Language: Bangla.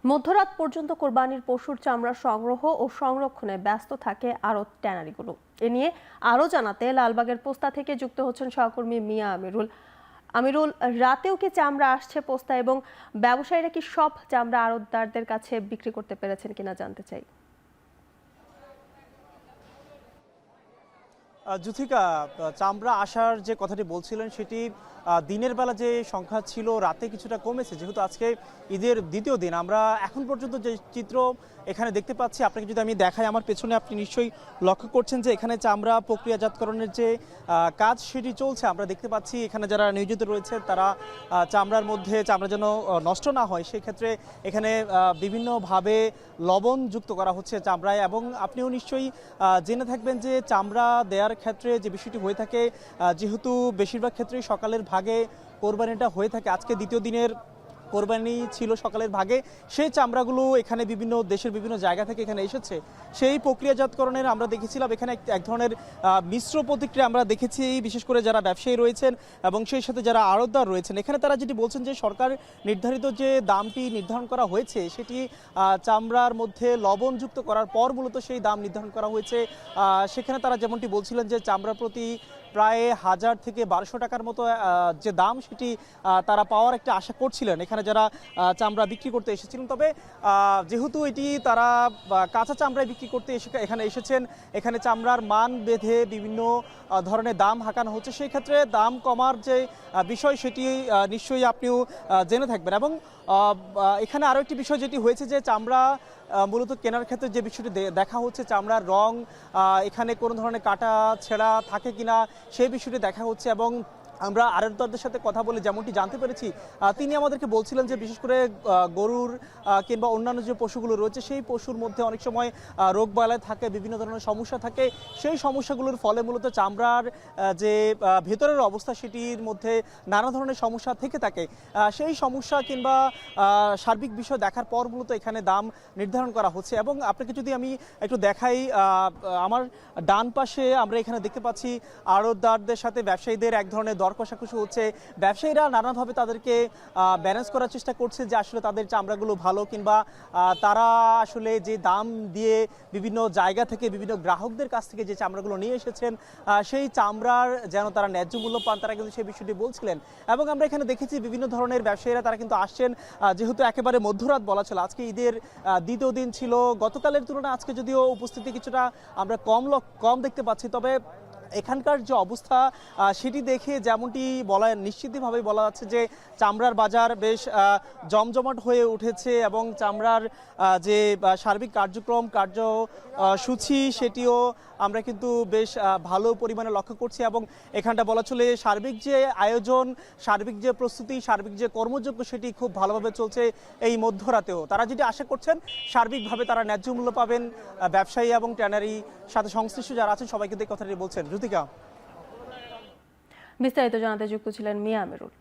মধ্যরাত পর্যন্ত কোরবানির পশুর চামড়া সংগ্রহ ও সংরক্ষণে ব্যস্ত থাকে আড়ত ট্যানারিগুলো। এ নিয়ে আরও জানাতে লালবাগের পোস্তা থেকে যুক্ত হচ্ছেন সহকর্মী মিয়া আমিরুল। আমিরুল, রাতেও কি চামড়া আসছে পোস্তা, এবং ব্যবসায়ীরা কি সব চামড়া আড়তদারদের কাছে বিক্রি করতে পেরেছেন কিনা জানতে চাই। যুথিকা, চামড়া আসার যে কথাটি বলছিলেন সেটি দিনের বেলা যে সংখ্যা ছিল রাতে কিছুটা কমেছে, যেহেতু আজকে ঈদের দ্বিতীয় দিন। আমরা এখন পর্যন্ত যে চিত্র এখানে দেখতে পাচ্ছি, আপনাকে যদি আমি দেখাই, আমার পেছনে আপনি নিশ্চয়ই লক্ষ্য করছেন যে এখানে চামড়া প্রক্রিয়াজাতকরণের যে কাজ সেটি চলছে। আমরা দেখতে পাচ্ছি এখানে যারা নিয়োজিত রয়েছে তারা চামড়ার মধ্যে চামড়া যেন নষ্ট না হয় সেই ক্ষেত্রে এখানে বিভিন্নভাবে লবণ যুক্ত করা হচ্ছে চামড়ায়। এবং আপনিও নিশ্চয়ই জেনে থাকবেন যে চামড়া দেওয়ার ক্ষেত্রে যে বিষয়টি হয়ে থাকে, যেহেতু বেশিরভাগ ক্ষেত্রেই সকালের ভাগে কোরবানিটা হয়ে থাকে, আজকে দ্বিতীয় দিনের কোরবানি ছিল সকালের ভাগে, সেই চামড়াগুলো এখানে বিভিন্ন দেশের বিভিন্ন জায়গা থেকে এখানে এসেছে। সেই প্রক্রিয়াজাতকরণের আমরা দেখেছিলাম এখানে এক ধরনের মিশ্র প্রতিক্রিয়া আমরা দেখেছি, বিশেষ করে যারা ব্যবসায়ী রয়েছেন এবং সেই সাথে যারা আড়তদার রয়েছেন। এখানে তারা যেটি বলছেন যে সরকার নির্ধারিত যে দামটি নির্ধারণ করা হয়েছে সেটি চামড়ার মধ্যে লবণ যুক্ত করার পর মূলত সেই দাম নির্ধারণ করা হয়েছে। সেখানে তারা যেমনটি বলছিলেন যে চামড়া প্রতি প্রায় 1000 থেকে 1200 টাকার মতো যে দাম সেটি তারা পাওয়ার একটা আশা করছিলেন এখানে যারা চামড়া বিক্রি করতে এসেছিলেন। তবে যেহেতু এটি তারা কাঁচা চামড়ায় বিক্রি করতে এখানে এসেছেন, এখানে চামড়ার মান বেঁধে বিভিন্ন ধরনের দাম হাঁকানো হচ্ছে, সেই ক্ষেত্রে দাম কমার যে বিষয় সেটি নিশ্চয়ই আপনিও জেনে থাকবেন। এবং এখানে আরও একটি বিষয় যেটি হয়েছে যে চামড়া মূলত কেনার ক্ষেত্রে যে বিষয়টি দেখা হচ্ছে, চামড়ার রং এখানে কোনো ধরনের কাটা ছেঁড়া থাকে কিনা সেই বিষয়টি দেখা হচ্ছে। এবং আমরা আড়তদারদের সাথে কথা বলে যেমনটি জানতে পেরেছি, তিনি আমাদেরকে বলছিলেন যে বিশেষ করে গরুর কিংবা অন্যান্য যে পশুগুলো রয়েছে সেই পশুর মধ্যে অনেক সময় রোগ বালাই থাকে, বিভিন্ন ধরনের সমস্যা থাকে। সেই সমস্যাগুলোর ফলে মূলত চামড়ার যে ভেতরের অবস্থা সেটির মধ্যে নানা ধরনের সমস্যা থেকে থাকে। সেই সমস্যা কিংবা সার্বিক বিষয় দেখার পর মূলত এখানে দাম নির্ধারণ করা হচ্ছে। এবং আপনাকে যদি আমি একটু দেখাই, আমার ডান পাশে আমরা এখানে দেখতে পাচ্ছি আড়তদারদের সাথে ব্যবসায়ীদের এক ধরনের দর কষাকষি হচ্ছে। ব্যবসায়ীরা নানাভাবে তাদেরকে ব্যালেন্স করার চেষ্টা করছে যে আসলে তাদের চামড়াগুলো ভালো, কিংবা তারা আসলে যে দাম দিয়ে বিভিন্ন জায়গা থেকে বিভিন্ন গ্রাহকদের কাছ থেকে যে চামড়াগুলো নিয়ে এসেছেন সেই চামড়ার যেন তারা ন্যায্য মূল্য পান, তারা কিন্তু সেই বিষয়টি বলছিলেন। এবং আমরা এখানে দেখেছি বিভিন্ন ধরনের ব্যবসায়ীরা তারা কিন্তু আসছেন, যেহেতু একেবারে মধ্যরাত বলা ছিল, আজকে ঈদের দ্বিতীয় দিন ছিল। গতকালের তুলনায় আজকে যদিও উপস্থিতি কিছুটা আমরা কম দেখতে পাচ্ছি, তবে এখানকার যে অবস্থা সেটি দেখে যেমনটি নিশ্চিতভাবেই বলা যাচ্ছে যে চামড়ার বাজার বেশ জমজমাট হয়ে উঠেছে। এবং চামড়ার যে সার্বিক কার্যসূচি সেটিও আমরা কিন্তু বেশ ভালো পরিমাণে লক্ষ্য করছি। এবং এখানটা বলা চলে সার্বিক যে আয়োজন, সার্বিক যে প্রস্তুতি, সার্বিক যে কর্মযোগ্য সেটি খুব ভালোভাবে চলছে এই মধ্যরাতেও। তারা যেটি আশা করছেন সার্বিকভাবে তারা ন্যায্য মূল্য পাবেন। ব্যবসায়ী এবং ট্যানারি সাথে সংশ্লিষ্ট যারা আছেন সবাই কিন্তু এই কথাটি বলছেন। যুথিকা, বিস্তারিত জানাতে যুক্ত ছিলেন মিয়া আমিরুল।